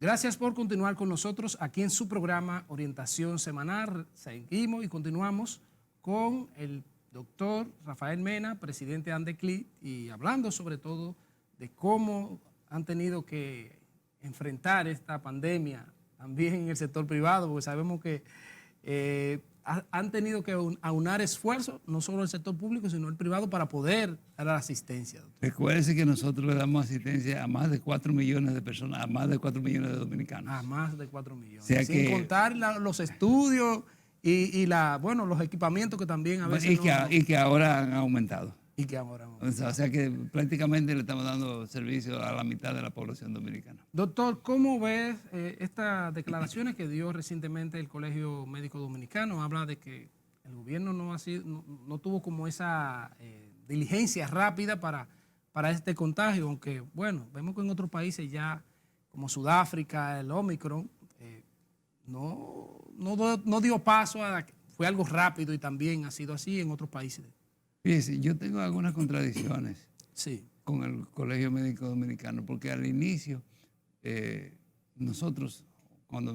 Gracias por continuar con nosotros aquí en su programa Orientación Semanal. Seguimos y continuamos con el doctor Rafael Mena, presidente de Andeclí, y hablando sobre todo de cómo han tenido que enfrentar esta pandemia también en el sector privado, porque sabemos que han tenido que aunar esfuerzos, no solo el sector público, sino el privado, para poder dar la asistencia. Doctor. Recuérdese que nosotros le damos asistencia a más de 4 millones de personas, a más de 4 millones de dominicanos. A más de 4 millones. O sea sin que, contar los estudios y los equipamientos que también a veces y que ahora han aumentado. Y que ahora O sea que prácticamente le estamos dando servicio a la mitad de la población dominicana. Doctor, ¿cómo ves estas declaraciones que dio recientemente el Colegio Médico Dominicano? Habla de que el gobierno no tuvo como esa diligencia rápida para este contagio, aunque, bueno, vemos que en otros países ya, como Sudáfrica, el Omicron, no dio paso fue algo rápido y también ha sido así en otros países. Fíjese, yo tengo algunas contradicciones con el Colegio Médico Dominicano, porque al inicio, nosotros, cuando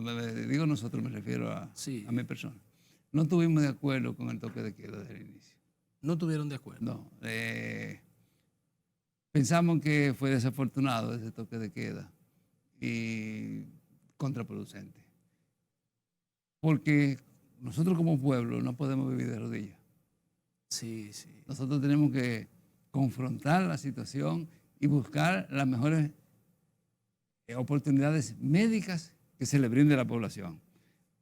digo nosotros me refiero a mi persona, no estuvimos de acuerdo con el toque de queda desde el inicio. ¿No estuvieron de acuerdo? No. Pensamos que fue desafortunado ese toque de queda y contraproducente. Porque nosotros como pueblo no podemos vivir de rodillas. Sí. Nosotros tenemos que confrontar la situación y buscar las mejores oportunidades médicas que se le brinde a la población.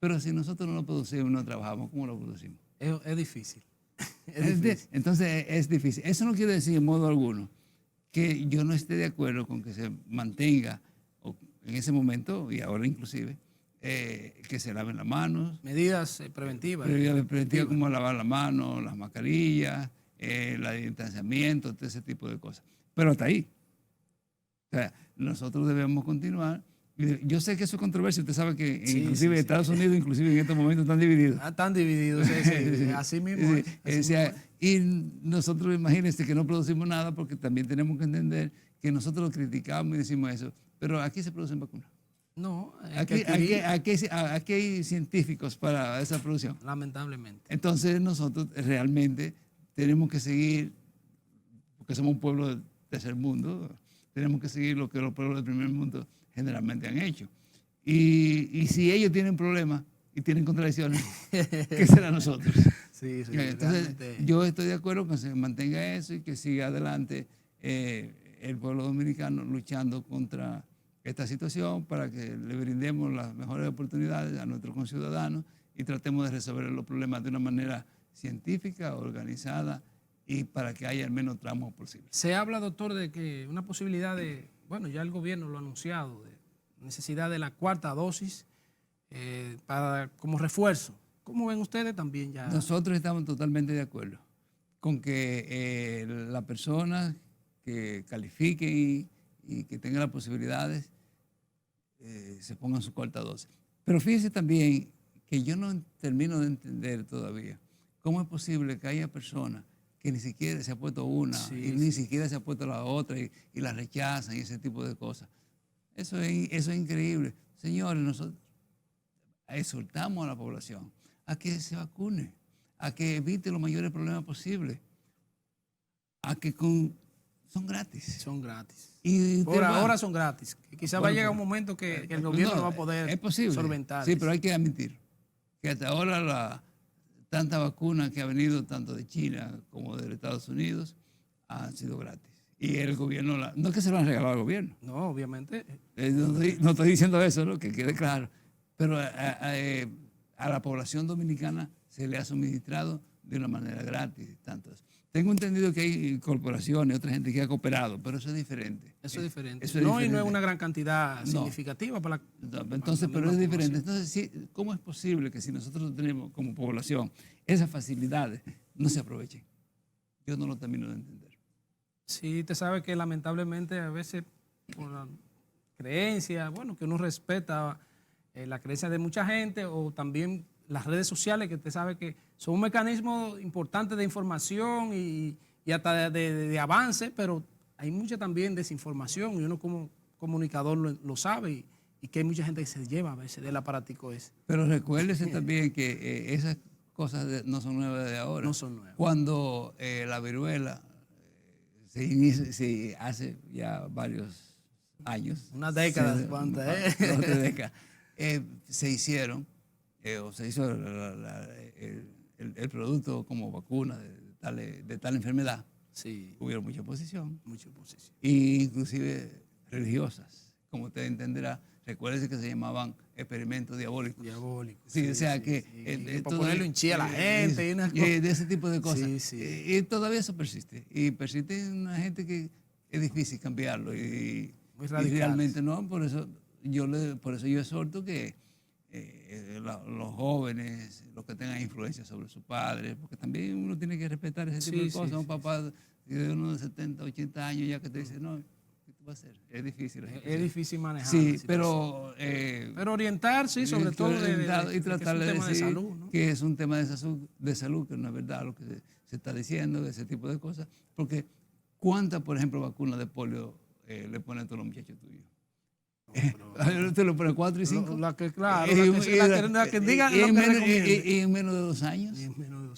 Pero si nosotros no lo producimos, no trabajamos, ¿cómo lo producimos? Es difícil. Entonces es difícil. Eso no quiere decir en modo alguno que yo no esté de acuerdo con que se mantenga en ese momento y ahora inclusive que se laven las manos. Medidas preventivas. Medidas preventivas como lavar las manos, las mascarillas, el distanciamiento, todo ese tipo de cosas. Pero hasta ahí. O sea, nosotros debemos continuar. Yo sé que eso es controversia. Usted sabe que inclusive Estados Unidos, inclusive en estos momentos, están divididos. Están divididos, así mismo. Y nosotros, imagínense que no producimos nada porque también tenemos que entender que nosotros criticamos y decimos eso, pero aquí se producen vacunas. No, aquí hay científicos para esa producción. Lamentablemente. Entonces nosotros realmente tenemos que seguir, porque somos un pueblo del tercer mundo, tenemos que seguir lo que los pueblos del primer mundo generalmente han hecho. Y si ellos tienen problemas y tienen contradicciones, ¿qué será nosotros? Sí, entonces, yo estoy de acuerdo con que se mantenga eso y que siga adelante el pueblo dominicano luchando contra esta situación para que le brindemos las mejores oportunidades a nuestros conciudadanos y tratemos de resolver los problemas de una manera científica, organizada y para que haya el menos tramos posible. Se habla, doctor, de que una posibilidad de, bueno, ya el gobierno lo ha anunciado, de necesidad de la cuarta dosis como refuerzo. ¿Cómo ven ustedes también ya? Nosotros estamos totalmente de acuerdo con que las personas que califiquen y que tengan las posibilidades se pongan su cuarta dosis. Pero fíjese también que yo no termino de entender todavía cómo es posible que haya personas que ni siquiera se ha puesto una y ni siquiera se ha puesto la otra y la rechazan y ese tipo de cosas. Eso es increíble. Señores, nosotros exhortamos a la población a que se vacune, a que evite los mayores problemas posibles, a que son gratis. Son gratis. Y por ahora son gratis. Quizá va a llegar un momento que el gobierno no va a poder solventar. Sí, pero hay que admitir que hasta ahora tanta vacuna que ha venido tanto de China como de Estados Unidos han sido gratis. Y el gobierno, no es que se lo han regalado al gobierno. No, obviamente. No estoy diciendo eso, ¿no? Que quede claro. Pero a la población dominicana se le ha suministrado de una manera gratis. Tengo entendido que hay corporaciones, otra gente que ha cooperado, pero eso es diferente. Eso es diferente. Y no es una gran cantidad significativa para la... Entonces, pero es diferente. Entonces, ¿cómo es posible que si nosotros tenemos como población esas facilidades no se aprovechen? Yo no lo termino de entender. Sí, usted sabe que lamentablemente a veces por la creencia, bueno, que uno respeta la creencia de mucha gente o también las redes sociales, que usted sabe que son un mecanismo importante de información y hasta de avance, pero hay mucha también desinformación y uno como comunicador lo sabe y que hay mucha gente que se lleva a veces del aparatico ese. Pero recuérdese también que esas cosas no son nuevas de ahora. No son nuevas. Cuando la viruela se hace ya varios años. Una década, ¿cuántas? Dos, 3 décadas. Se hicieron, o se hizo el producto como vacuna de tal enfermedad. Sí, Hubieron mucha oposición. mucha oposición. E inclusive religiosas, como usted entenderá. Recuérdese que se llamaban experimentos diabólicos. Diabólico. Sí, o sea que... para ponerlo en chía a la gente y unas cosas. De ese tipo de cosas. Sí, sí. Y todavía eso persiste. Y persiste en una gente que es difícil cambiarlo. Y realmente no, por eso yo exhorto que los jóvenes, los que tengan influencia sobre sus padres, porque también uno tiene que respetar ese tipo de cosas. Un papá de uno de 70, 80 años ya que te dice, no, ¿qué tú vas a hacer? Es difícil. Es difícil manejar. Sí, pero orientar, sí, sobre todo y tratarle de decir salud, ¿no? que es un tema de salud, que no es verdad lo que se está diciendo, ese tipo de cosas. Porque ¿cuántas, por ejemplo, vacunas de polio le ponen a todos los muchachos tuyos? Te lo ponen 4 y 5. La que, claro, la que diga lo que recomiende. Y en menos de 2 años.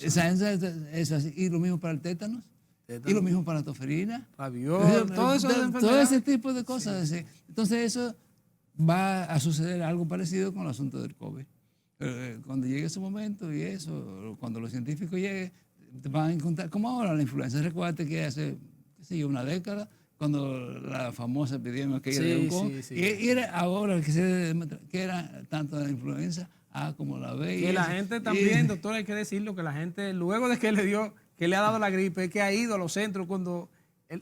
Es así. Y lo mismo para el tétanos. Y lo mismo para la toferina. Todo ese tipo de cosas. Sí. Entonces eso va a suceder algo parecido con el asunto del COVID. Cuando llegue ese momento y eso, cuando los científicos lleguen, van a encontrar, como ahora la influenza. Recuerda que hace, qué sé yo, una década, cuando la famosa epidemia que de Hong Kong, y era ahora que se demuestra que era tanto la influenza A como la B. Que la gente también, doctor, hay que decirlo, que la gente, luego de que le ha dado la gripe, que ha ido a los centros cuando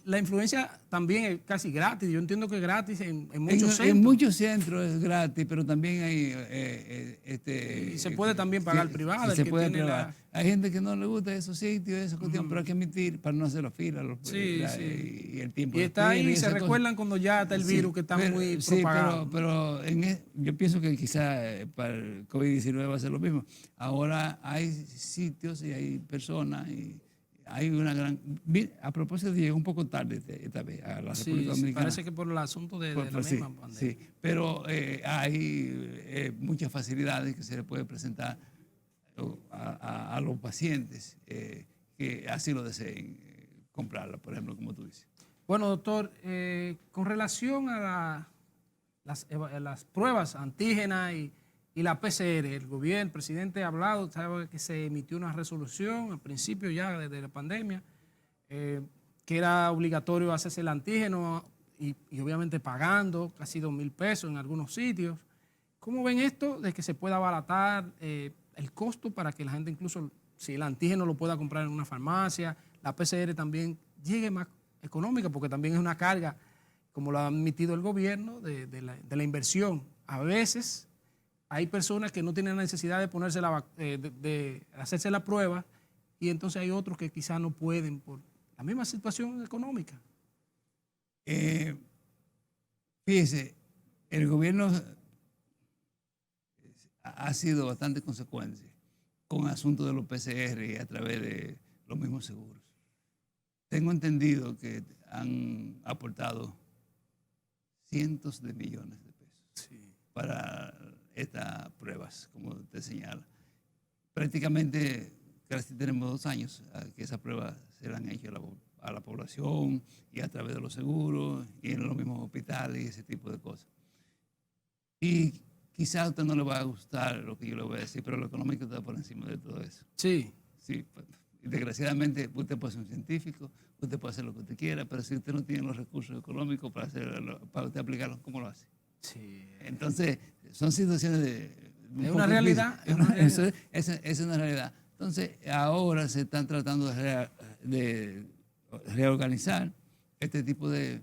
la influencia también es casi gratis. Yo entiendo que es gratis en muchos centros. En muchos centros es gratis, pero también hay... y se puede también pagar privado. Se puede pagar. Hay gente que no le gusta esos sitios, esa cuestión, pero hay que admitir para no hacer la fila. Y el tiempo. Y está ahí, se recuerdan cuando ya está el virus que está muy propagado. Pero yo pienso que quizá para el COVID-19 va a ser lo mismo. Ahora hay sitios y hay personas y hay una gran... A propósito, llegó un poco tarde esta vez a la República Dominicana. Parece que por el asunto de la misma pandemia. Sí, pero hay muchas facilidades que se le puede presentar a los pacientes que así lo deseen comprarla, por ejemplo, como tú dices. Bueno, doctor, con relación a las pruebas antígenas y la PCR, el presidente ha hablado, sabe que se emitió una resolución al principio ya de la pandemia, que era obligatorio hacerse el antígeno y obviamente pagando casi 2,000 pesos en algunos sitios. ¿Cómo ven esto de que se pueda abaratar el costo para que la gente, incluso si el antígeno lo pueda comprar en una farmacia, la PCR también llegue más económica, porque también es una carga, como lo ha admitido el gobierno, de la inversión? A veces hay personas que no tienen la necesidad de ponerse de hacerse la prueba, y entonces hay otros que quizás no pueden por la misma situación económica. Fíjese, el gobierno ha sido bastante consecuente con el asunto de los PCR a través de los mismos seguros. Tengo entendido que han aportado cientos de millones de pesos para estas pruebas, como te señala. Prácticamente casi tenemos 2 años que esas pruebas se las han hecho a la población y a través de los seguros y en los mismos hospitales y ese tipo de cosas. Y quizás a usted no le va a gustar lo que yo le voy a decir, pero lo económico está por encima de todo eso. Sí. Sí, desgraciadamente usted puede ser un científico, usted puede hacer lo que usted quiera, pero si usted no tiene los recursos económicos para usted aplicarlo, ¿cómo lo hace? Sí. Entonces, son situaciones es una realidad. Esa es una realidad. Entonces, ahora se están tratando de reorganizar este tipo de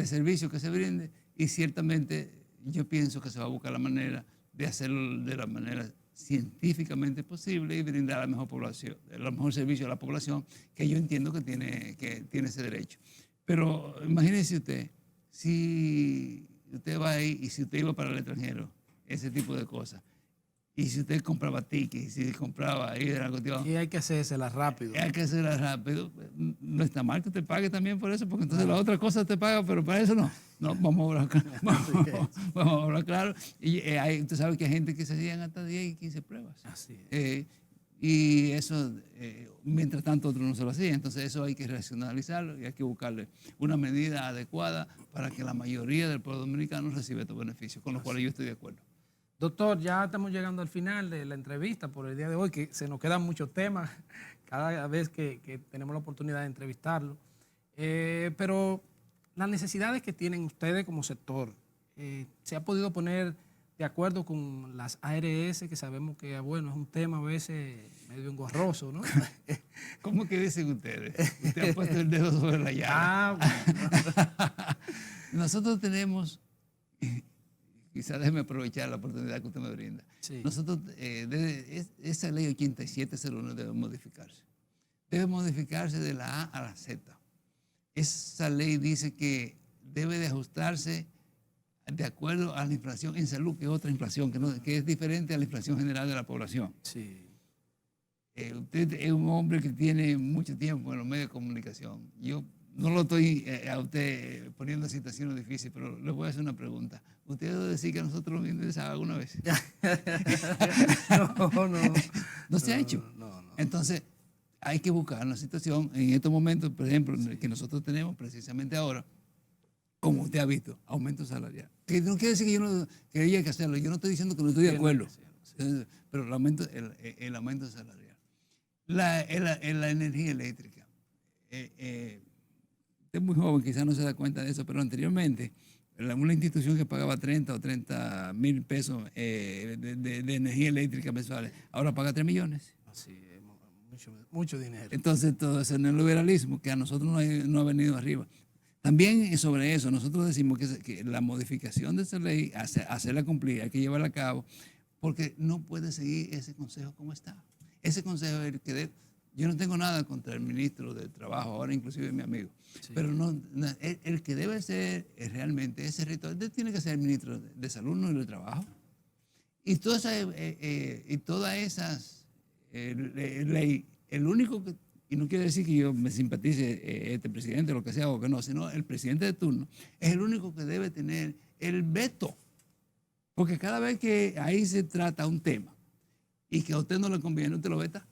servicios que se brinde, y ciertamente yo pienso que se va a buscar la manera de hacerlo de la manera científicamente posible y brindar la mejor población, el mejor servicio a la población, que yo entiendo que tiene ese derecho. Pero imagínese usted, si usted va ahí y si usted iba para el extranjero, ese tipo de cosas, Y si usted compraba tickets, si compraba ahí de la cuestión, Y hay que hacérsela rápido. hay que hacerla rápido. No está mal que te pague también por eso, porque entonces la otra cosa te paga, pero para eso no. No, vamos a hablar claro. Vamos a hablar claro. Y usted sabe que hay gente que se hacían hasta 10 y 15 pruebas. Así es. Y eso, mientras tanto, otros no se lo hacían. Entonces eso hay que racionalizarlo y hay que buscarle una medida adecuada para que la mayoría del pueblo dominicano reciba estos beneficios, con los cuales yo estoy de acuerdo. Doctor, ya estamos llegando al final de la entrevista por el día de hoy, que se nos quedan muchos temas cada vez que tenemos la oportunidad de entrevistarlo. Pero las necesidades que tienen ustedes como sector, ¿se ha podido poner de acuerdo con las ARS, que sabemos que, bueno, es un tema a veces medio engorroso, ¿no? ¿Cómo que dicen ustedes? Usted ha puesto el dedo sobre la llaga. Bueno. Nosotros tenemos, quizás déjeme aprovechar la oportunidad que usted me brinda. Sí. Nosotros, esa ley 8701 debe modificarse. Debe modificarse de la A a la Z. Esa ley dice que debe de ajustarse de acuerdo a la inflación en salud, que es otra inflación, que es diferente a la inflación general de la población. Sí. Usted es un hombre que tiene mucho tiempo en los medios de comunicación. Yo no lo estoy a usted poniendo en situaciones difíciles, pero le voy a hacer una pregunta. ¿Usted debe decir que nosotros lo interesaba alguna vez? No. No se ha hecho. No. Entonces, hay que buscar una situación en estos momentos, por ejemplo, que nosotros tenemos precisamente ahora, como usted ha visto, aumento salarial. Que no quiere decir que yo no quería que hacerlo. Yo no estoy diciendo que no estoy de acuerdo. Pero el aumento salarial. La energía eléctrica. Usted es muy joven, quizás no se da cuenta de eso, pero anteriormente, una institución que pagaba 30 o 30 mil pesos de energía eléctrica mensuales, ahora paga 3 millones. Así, mucho dinero. Entonces, todo ese neoliberalismo que a nosotros no ha venido arriba. También sobre eso, nosotros decimos que la modificación de esa ley, hacerla cumplir, hay que llevarla a cabo, porque no puede seguir ese consejo como está. Ese consejo es el que debe. Yo no tengo nada contra el ministro del Trabajo, ahora inclusive mi amigo, sí. Pero el que debe ser realmente ese ritual, tiene que ser el ministro de Salud, no el de Trabajo. Y todas esas leyes, el único que. Y no quiere decir que yo me simpatice este presidente o lo que sea o que no, sino el presidente de turno es el único que debe tener el veto. Porque cada vez que ahí se trata un tema y que a usted no le conviene, usted lo veta.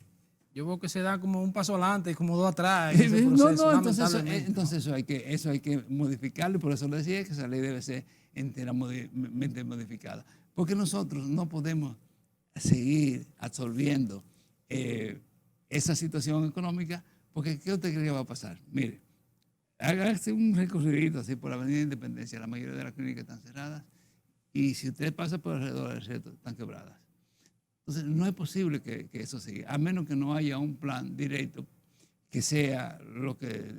Yo veo que se da como un paso adelante y como dos atrás. Entonces eso hay que modificarlo, y por eso le decía que esa ley debe ser enteramente modificada. Porque nosotros no podemos seguir absorbiendo esa situación económica, porque ¿qué usted cree que va a pasar? Mire, hágase un recorrido así por la Avenida Independencia, la mayoría de las clínicas están cerradas, y si usted pasa por alrededor del resto, están quebradas. Entonces, no es posible que eso siga, a menos que no haya un plan directo que sea lo que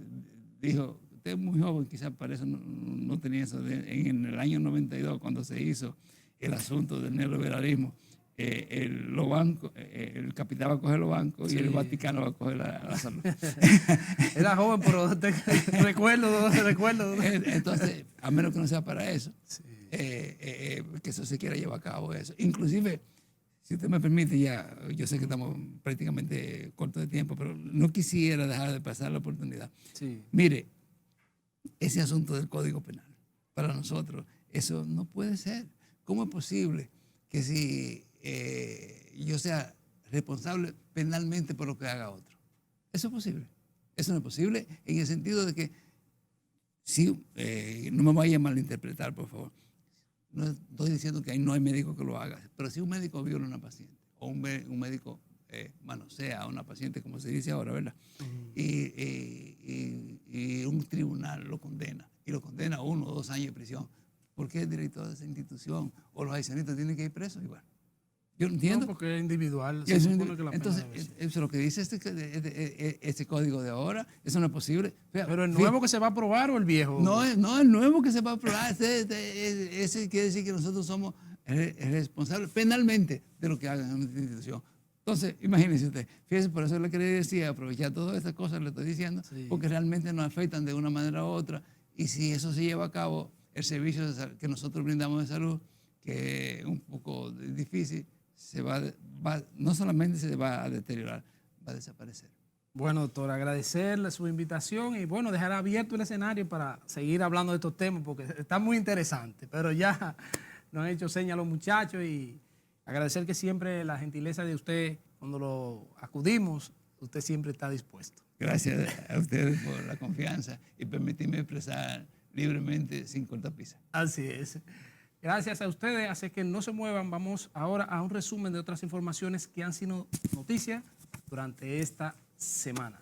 dijo. Usted es muy joven, quizás para eso no tenía eso. En el año 92, cuando se hizo el asunto del neoliberalismo, los bancos, el capital va a coger los bancos, sí, y el Vaticano va a coger la salud. Era joven, pero recuerdo. Entonces, a menos que no sea para eso, sí, que eso se quiera llevar a cabo eso. Inclusive, si usted me permite, ya, yo sé que estamos prácticamente cortos de tiempo, pero no quisiera dejar de pasar la oportunidad. Sí. Mire, ese asunto del Código Penal, para nosotros, eso no puede ser. ¿Cómo es posible que si yo sea responsable penalmente por lo que haga otro? Eso es posible. Eso no es posible en el sentido de que, si, no me vaya a malinterpretar, por favor. No estoy diciendo que no hay médico que lo haga, pero si un médico viola a una paciente o un médico manosea a una paciente, como se dice ahora, ¿verdad? Y un tribunal lo condena, y lo condena a 1 o 2 años de prisión. ¿Por qué el director de esa institución o los aicionistas tienen que ir presos igual? Yo no entiendo. No, porque es individual. Entonces, eso es lo que dice este código de ahora. Eso no es posible. ¿Pero el nuevo que se va a aprobar o el viejo? No, el nuevo que se va a aprobar. Ese quiere decir que nosotros somos responsables penalmente de lo que hagan en nuestra institución. Entonces, imagínense usted. Fíjese, por eso le quería decir, aprovechar todas estas cosas, le estoy diciendo, sí, porque realmente nos afectan de una manera u otra. Y si eso se lleva a cabo, el servicio que nosotros brindamos de salud, que es un poco difícil, no solamente se va a deteriorar, va a desaparecer. Bueno, doctor, agradecerle su invitación y bueno, dejar abierto el escenario para seguir hablando de estos temas porque está muy interesante, pero ya nos han hecho señas los muchachos y agradecer que siempre la gentileza de usted, cuando lo acudimos, usted siempre está dispuesto. Gracias a ustedes por la confianza y permitirme expresar libremente sin cortapisas. Así es. Gracias a ustedes, así que no se muevan. Vamos ahora a un resumen de otras informaciones que han sido noticias durante esta semana.